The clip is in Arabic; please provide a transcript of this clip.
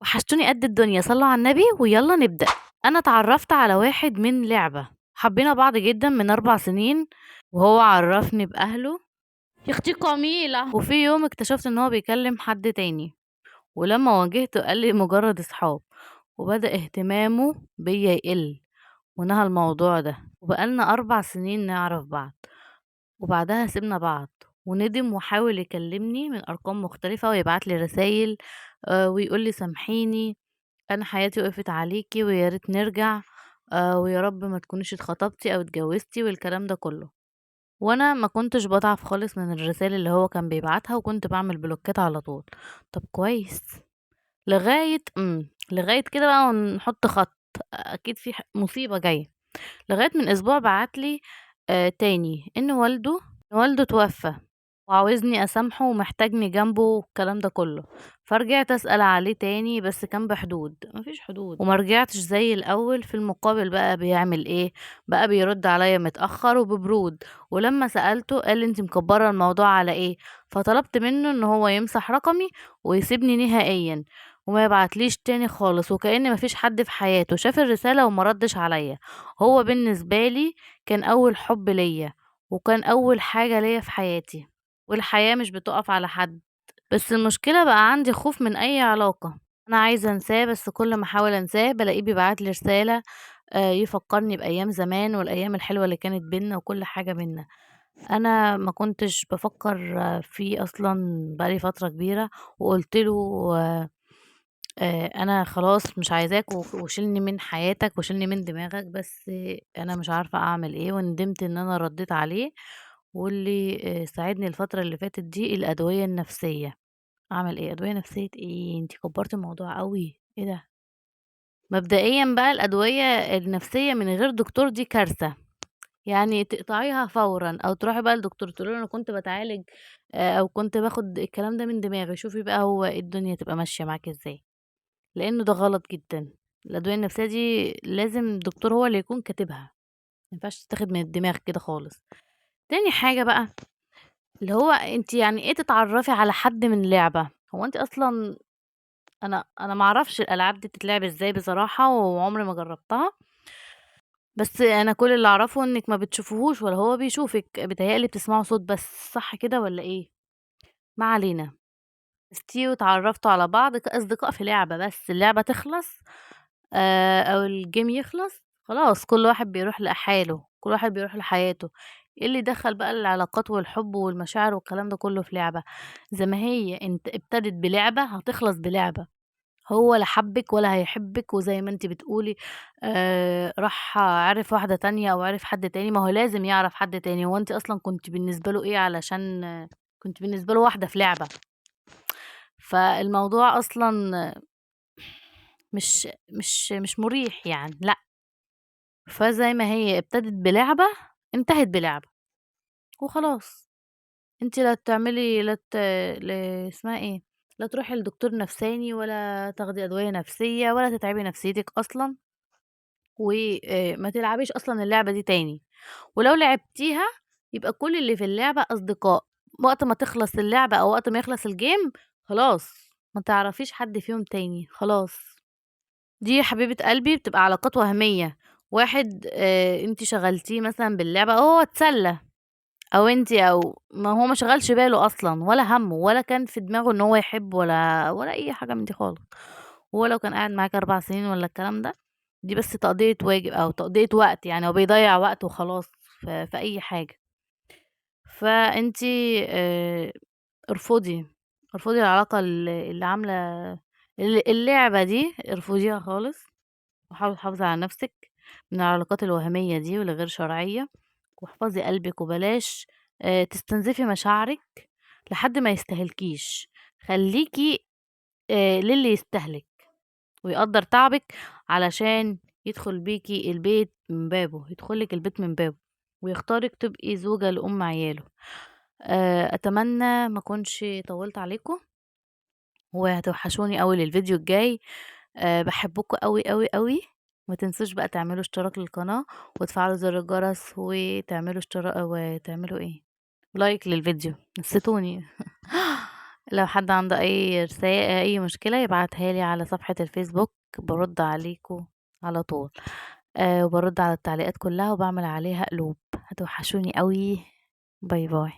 وحشتوني قد الدنيا، صلوا على النبي ويلا نبدأ. أنا اتعرفت على واحد من لعبة، حبينا بعض جدا من 4 سنين، وهو عرفني بأهله. يا اختي قميلة. وفي يوم اكتشفت ان هو بيكلم حد تاني، ولما واجهته قال لي مجرد اصحاب، وبدأ اهتمامه بيا يقل، ونهى الموضوع ده، وبقالنا 4 سنين نعرف بعض. وبعدها سيبنا بعض، وندم وحاول يكلمني من أرقام مختلفة ويبعتلي رسايل، ويقولي سامحيني، أنا حياتي وقفت عليكِ ويا ريت نرجع، ويا رب ما تكونيش اتخطبتِ أو اتجوزتِ والكلام ده كله. وأنا ما كنتش باضعف خالص من الرسايل اللي هو كان بيبعتها، وكنت باعمل بلوكات على طول. طب كويس. لغاية كده بقى ونحط خط، أكيد في مصيبة جاية. لغاية من أسبوع بعت لي تاني إن والده اتوفى، وعاوزني أسامحه ومحتاجني جنبه والكلام ده كله. فرجعت أسأل عليه تاني، بس كان بحدود، مفيش حدود، وما رجعتش زي الأول. في المقابل بقى بيعمل ايه؟ بقى بيرد عليا متأخر وببرود. ولما سألته قال لي انت مكبرة الموضوع على ايه؟ فطلبت منه ان هو يمسح رقمي ويسيبني نهائيا، وما يبعتليش تاني خالص، وكأن مفيش حد في حياته. شاف الرسالة وما ردش عليا. هو بالنسبة لي كان أول حب ليا، وكان أول حاجة ليا في حياتي، والحياة مش بتقف على حد. بس المشكلة بقى عندي خوف من أي علاقة. أنا عايزة أنساه، بس كل ما أحاول أنساه بلاقيه بيبعتلي رسالة يفكرني بأيام زمان والأيام الحلوة اللي كانت بينا وكل حاجة بينا. أنا ما كنتش بفكر فيه أصلا بقالي فترة كبيرة، وقلت له أنا خلاص مش عايزاك، وشيلني من حياتك وشيلني من دماغك. بس أنا مش عارفة أعمل إيه، وندمت إن أنا رديت عليه. واللي ساعدني الفترة اللي فاتت دي الأدوية النفسية. أعمل إيه؟ أدوية نفسية إيه؟ أنتِ كبرتِ الموضوع أوي، إيه ده؟ مبدئيًا بقى الأدوية النفسية من غير دكتور دي كارثة، يعني تقطعيها فورًا، أو تروحي بقى لدكتور تقولي له أنا كنت باتعالج أو كنت باخد الكلام ده من دماغي، شوفي بقى هو إيه الدنيا تبقى ماشية معاكِ إزاي. لإنه ده غلط جدًا. الأدوية النفسية دي لازم الدكتور هو اللي يكون كاتبها، ما ينفعش تتاخد من الدماغ كده خالص. تاني حاجة بقى، اللي هو أنتِ يعني إيه تتعرّفي على حد من لعبة؟ هو أنتِ أصلًا، أنا ما أعرفش الألعاب دي بتتلعب إزاي بصراحة، وعمري ما جرّبتها. بس أنا كل اللي أعرفه إنِّك ما بتشوفيهوش ولا هو بيشوفِك، بيتهيأ لي بتسمعوا صوت بس، صح كده والّا إيه؟ ما علينا. عرفتيه واتعرّفتوا على بعض كأصدقاء في لعبة، بس اللعبة تخلص أو الgame يخلص، خلاص كل واحد بيروح لحاله، كل واحد بيروح لحياته. إيه اللي دخّل بقى العلاقات والحب والمشاعر والكلام ده كله في لعبة؟ زي ما هي ابتدت بلعبة هتخلص بلعبة. هو لا حبِّك ولا هيحبِّك، وزي ما أنتِ بتقولي راح عرف واحدة تانية أو عرف حد تاني، ما هو لازم يعرف حد تاني. هو أنتِ أصلًا كنتِ بالنسبة له إيه؟ علشان كنتِ بالنسبة له واحدة في لعبة. فالموضوع أصلًا مش مُريح يعني، لأ. فزي ما هي ابتدت بلعبة، انتهت بلعبة، وخلاص. أنتِ لا تعملي لا ت ل اسمها إيه، لا تروحي لدكتور نفساني ولا تاخدي أدوية نفسية ولا تتعبي نفسيتِك أصلًا، ما تلعبيش أصلًا اللعبة دي تاني. ولو لعبتيها يبقى كل اللي في اللعبة أصدقاء. وقت ما تخلص اللعبة أو وقت ما يخلص الgame خلاص، ما تعرفيش حد فيهم تاني، خلاص. دي يا حبيبة قلبي بتبقى علاقات وهمية. واحد أنتِ شغلتيه مثلًا باللعبة أو هو اتسلى، أو أنتِ أو ما هو ما شغلش باله أصلًا ولا هَمّه ولا كان في دماغه إن هو يحب ولا أي حاجة من دي خالص. وهو لو كان قاعد معاكِ 4 سنين والّا الكلام ده، دي بس تقضية واجب أو تقضية وقت، يعني هو بيضيّع وقته وخلاص في أي حاجة. فأنتِ آآ ارفضي، ارفضي العلاقة اللي عاملة اللعبة دي، ارفضيها خالص. وحاولي تحافظي على نفسِك من العلاقات الوهمية دي والغير شرعية، واحفظي قلبِك، وبلاش تستنزفي مشاعرِك لحد ما يستاهلكيش. خلّيكِ للي يستاهلِك ويقدّر تعبِك، علشان يدخل بيكِ البيت من بابه، يدخل لِك البيت من بابه، ويختارِك تبقي زوجة لأم عياله. أتمنى ما أكونش طوّلت عليكم، وهتوحشوني أوي للفيديو الجاي. باحبكم أوي، أوي، أوي. ما تنسوش بقى تعملوا اشتراك للقناة، وتفعلوا زر الجرس، وتعملوا إيه، لايك للفيديو. نسيتوني. لو حد عنده أي مشكلة يبعتها لي على صفحة الفيسبوك، بارُد عليكم على طول، وبارُد على التعليقات كلّها وباعمل عليها قلوب، هتوحشوني أوي، باي باي.